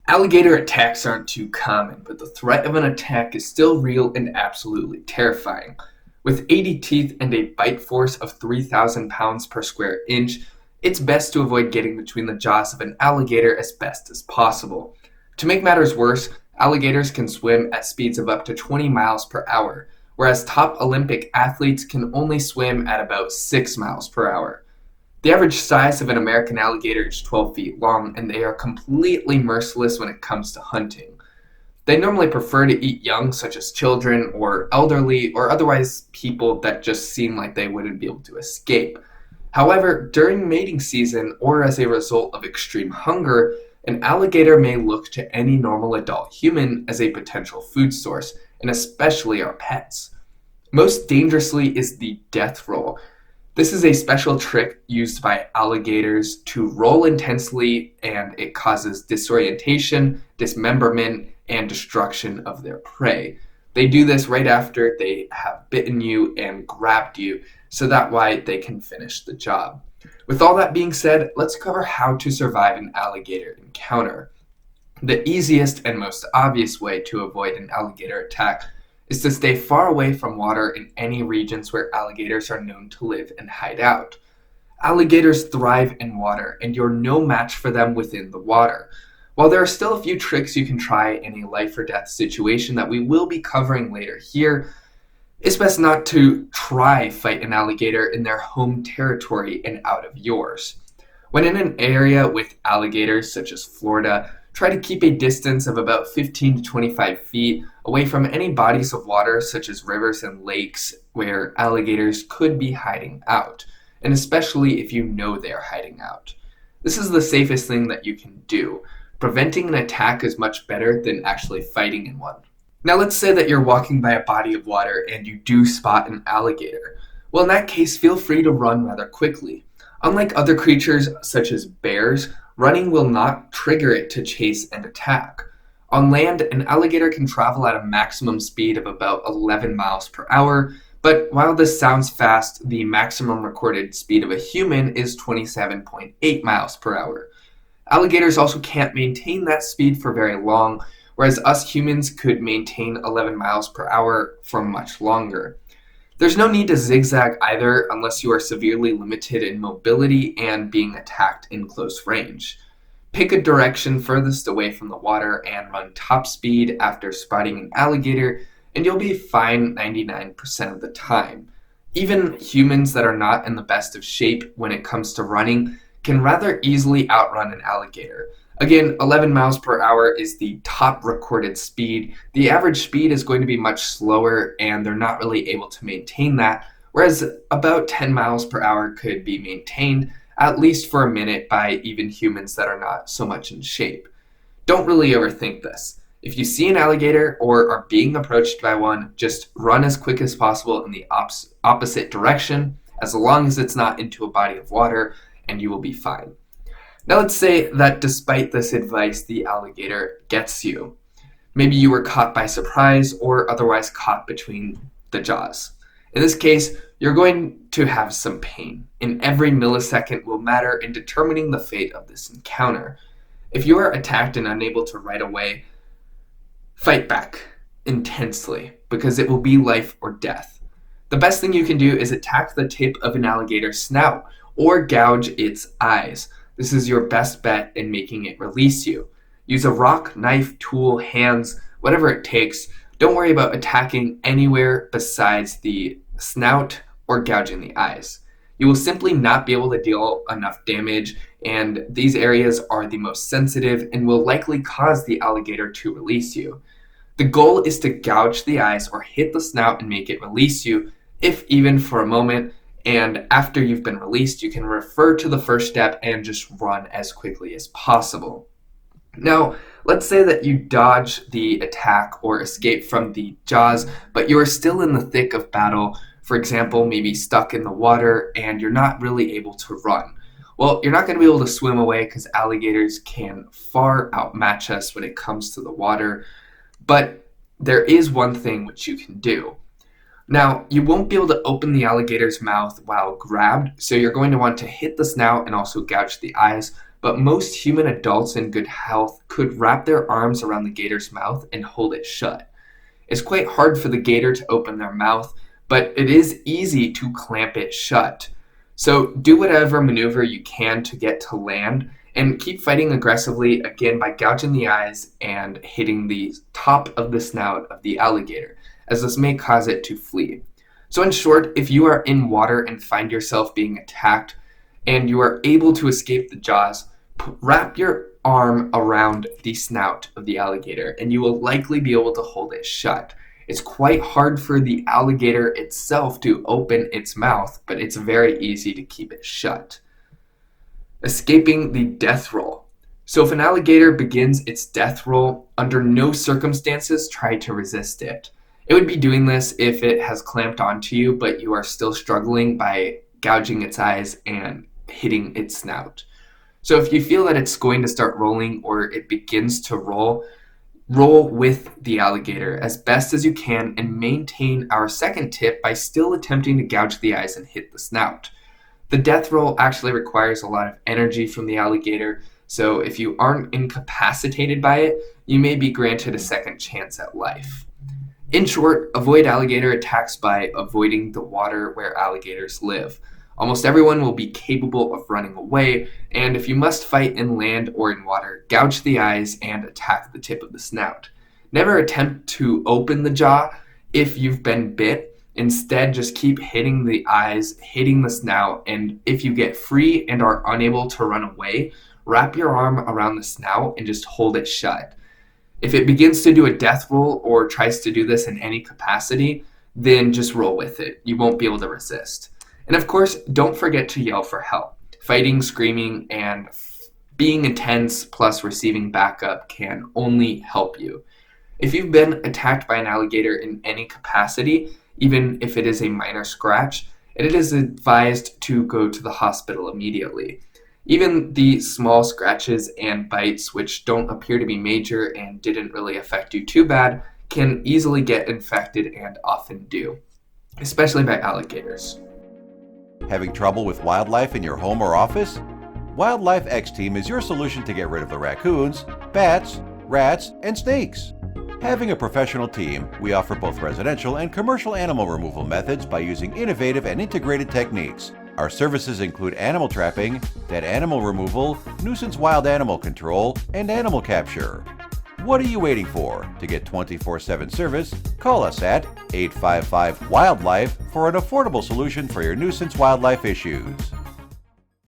Alligator attacks aren't too common, but the threat of an attack is still real and absolutely terrifying. With 80 teeth and a bite force of 3,000 pounds per square inch, it's best to avoid getting between the jaws of an alligator as best as possible. To make matters worse, alligators can swim at speeds of up to 20 miles per hour, whereas top Olympic athletes can only swim at about 6 miles per hour. The average size of an American alligator is 12 feet long, and they are completely merciless when it comes to hunting. They normally prefer to eat young, such as children or elderly, or otherwise people that just seem like they wouldn't be able to escape. However, during mating season or as a result of extreme hunger, an alligator may look to any normal adult human as a potential food source, and especially our pets. Most dangerously is the death roll. This is a special trick used by alligators to roll intensely, and it causes disorientation, dismemberment, and destruction of their prey. They do this right after they have bitten you and grabbed you, so that way they can finish the job. With all that being said, let's cover how to survive an alligator encounter. The easiest and most obvious way to avoid an alligator attack is to stay far away from water in any regions where alligators are known to live and hide out. Alligators thrive in water, and you're no match for them within the water. While there are still a few tricks you can try in a life or death situation that we will be covering later here, it's best not to try fight an alligator in their home territory and out of yours. When in an area with alligators, such as Florida, try to keep a distance of about 15 to 25 feet away from any bodies of water such as rivers and lakes where alligators could be hiding out, and especially if you know they're hiding out. This is the safest thing that you can do. Preventing an attack is much better than actually fighting in one. Now let's say that you're walking by a body of water and you do spot an alligator. Well, in that case, feel free to run rather quickly. Unlike other creatures such as bears, running will not trigger it to chase and attack. On land, an alligator can travel at a maximum speed of about 11 miles per hour, but while this sounds fast, the maximum recorded speed of a human is 27.8 miles per hour. Alligators also can't maintain that speed for very long, whereas us humans could maintain 11 miles per hour for much longer. There's no need to zigzag either unless you are severely limited in mobility and being attacked in close range. Pick a direction furthest away from the water and run top speed after spotting an alligator, and you'll be fine 99% of the time. Even humans that are not in the best of shape when it comes to running can rather easily outrun an alligator. Again, 11 miles per hour is the top recorded speed. The average speed is going to be much slower, and they're not really able to maintain that, whereas about 10 miles per hour could be maintained, at least for a minute, by even humans that are not so much in shape. Don't really overthink this. If you see an alligator or are being approached by one, just run as quick as possible in the opposite direction, as long as it's not into a body of water, and you will be fine. Now let's say that despite this advice, the alligator gets you. Maybe you were caught by surprise or otherwise caught between the jaws. In this case, you're going to have some pain, and every millisecond will matter in determining the fate of this encounter. If you are attacked and unable to right away, fight back intensely, because it will be life or death. The best thing you can do is attack the tip of an alligator's snout or gouge its eyes. This is your best bet in making it release you. Use a rock, knife, tool, hands, whatever it takes. Don't worry about attacking anywhere besides the snout or gouging the eyes. You will simply not be able to deal enough damage, and these areas are the most sensitive and will likely cause the alligator to release you. The goal is to gouge the eyes or hit the snout and make it release you, if even for a moment. And after you've been released, you can refer to the first step and just run as quickly as possible. Now, let's say that you dodge the attack or escape from the jaws, but you are still in the thick of battle. For example, maybe stuck in the water and you're not really able to run. Well, you're not going to be able to swim away because alligators can far outmatch us when it comes to the water. But there is one thing which you can do. Now, you won't be able to open the alligator's mouth while grabbed, so you're going to want to hit the snout and also gouge the eyes, but most human adults in good health could wrap their arms around the gator's mouth and hold it shut. It's quite hard for the gator to open their mouth, but it is easy to clamp it shut. So do whatever maneuver you can to get to land and keep fighting aggressively again by gouging the eyes and hitting the top of the snout of the alligator, as this may cause it to flee. So in short, if you are in water and find yourself being attacked and you are able to escape the jaws, wrap your arm around the snout of the alligator and you will likely be able to hold it shut. It's quite hard for the alligator itself to open its mouth, but it's very easy to keep it shut. Escaping the death roll. So if an alligator begins its death roll, under no circumstances try to resist it. It would be doing this if it has clamped onto you, but you are still struggling by gouging its eyes and hitting its snout. So if you feel that it's going to start rolling or it begins to roll with the alligator as best as you can and maintain our second tip by still attempting to gouge the eyes and hit the snout. The death roll actually requires a lot of energy from the alligator, so if you aren't incapacitated by it, you may be granted a second chance at life. In short, avoid alligator attacks by avoiding the water where alligators live. Almost everyone will be capable of running away, and if you must fight in land or in water, gouge the eyes and attack the tip of the snout. Never attempt to open the jaw if you've been bit. Instead, just keep hitting the eyes, hitting the snout, and if you get free and are unable to run away, wrap your arm around the snout and just hold it shut. If it begins to do a death roll or tries to do this in any capacity, then just roll with it. You won't be able to resist. And of course, don't forget to yell for help. Fighting, screaming, and being intense plus receiving backup can only help you. If you've been attacked by an alligator in any capacity, even if it is a minor scratch, it is advised to go to the hospital immediately. Even the small scratches and bites, which don't appear to be major and didn't really affect you too bad, can easily get infected and often do, especially by alligators. Having trouble with wildlife in your home or office? Wildlife X-Team is your solution to get rid of the raccoons, bats, rats, and snakes. Having a professional team, we offer both residential and commercial animal removal methods by using innovative and integrated techniques. Our services include animal trapping, dead animal removal, nuisance wild animal control, and animal capture. What are you waiting for? To get 24/7 service, call us at 855-WILDLIFE for an affordable solution for your nuisance wildlife issues.